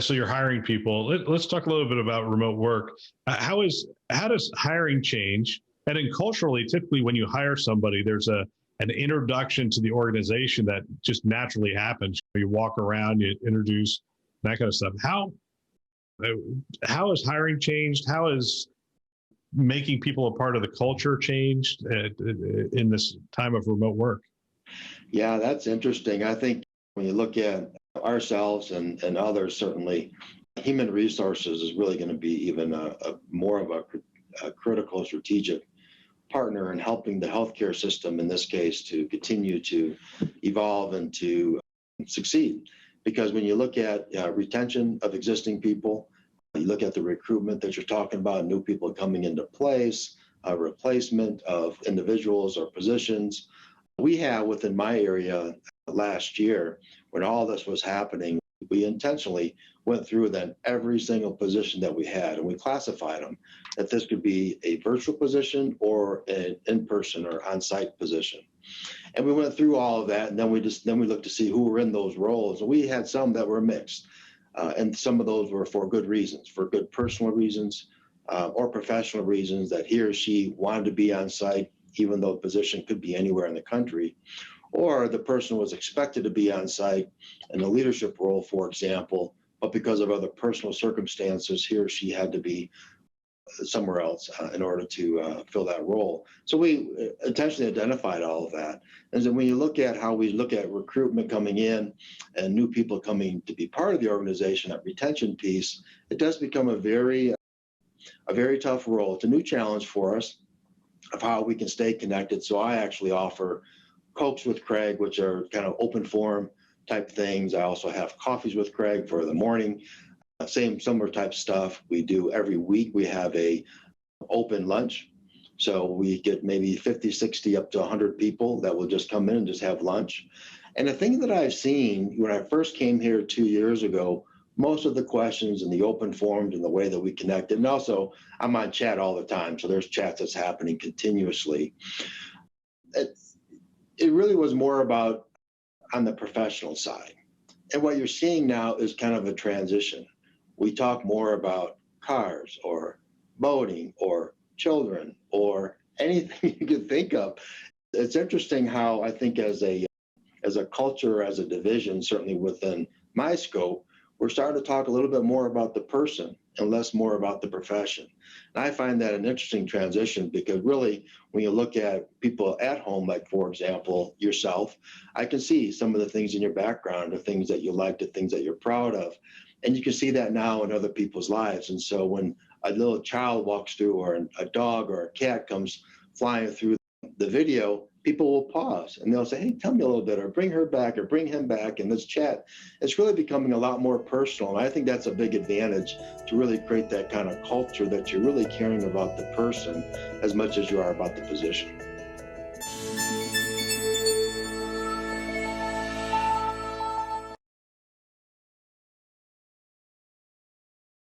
So you're hiring people. Let's talk a little bit about remote work. How does hiring change? And then culturally, typically when you hire somebody, there's an introduction to the organization that just naturally happens. You walk around, you introduce that kind of stuff. How has hiring changed? How has making people a part of the culture changed in this time of remote work? Yeah, that's interesting. I think when you look at ourselves and others, certainly human resources is really going to be even a more of a critical strategic partner in helping the healthcare system in this case to continue to evolve and to succeed. Because when you look at retention of existing people, you look at the recruitment that you're talking about, new people coming into place, replacement of individuals or positions. We have within my area last year, when all this was happening, we intentionally went through then every single position that we had, and we classified them that this could be a virtual position or an in-person or on-site position. And we went through all of that, and then we looked to see who were in those roles. And we had some that were mixed, and some of those were for good reasons, for good personal reasons or professional reasons that he or she wanted to be on site, even though the position could be anywhere in the country. Or the person was expected to be on site in a leadership role, for example, but because of other personal circumstances, he or she had to be somewhere else in order to fill that role. So we intentionally identified all of that. And then when you look at how we look at recruitment coming in and new people coming to be part of the organization, that retention piece, it does become a very tough role. It's a new challenge for us of how we can stay connected. So I actually offer Cokes with Craig, which are kind of open forum type things. I also have Coffees with Craig for the morning, same similar type stuff. We do every week. We have a open lunch. So we get maybe 50, 60, up to 100 people that will just come in and just have lunch. And the thing that I've seen when I first came here 2 years ago, most of the questions in the open forums and the way that we connected, and also I'm on chat all the time. So there's chats that's happening continuously. It really was more about on the professional side. And what you're seeing now is kind of a transition. We talk more about cars or boating or children or anything you can think of. It's interesting how I think as a culture, as a division, certainly within my scope, we're starting to talk a little bit more about the person and less more about the profession. And I find that an interesting transition because really, when you look at people at home, like for example, yourself, I can see some of the things in your background, the things that you like, the things that you're proud of. And you can see that now in other people's lives. And so when a little child walks through or a dog or a cat comes flying through the video, people will pause and they'll say, hey, tell me a little bit, or bring her back or bring him back, and let's chat. It's really becoming a lot more personal. And I think that's a big advantage to really create that kind of culture that you're really caring about the person as much as you are about the position.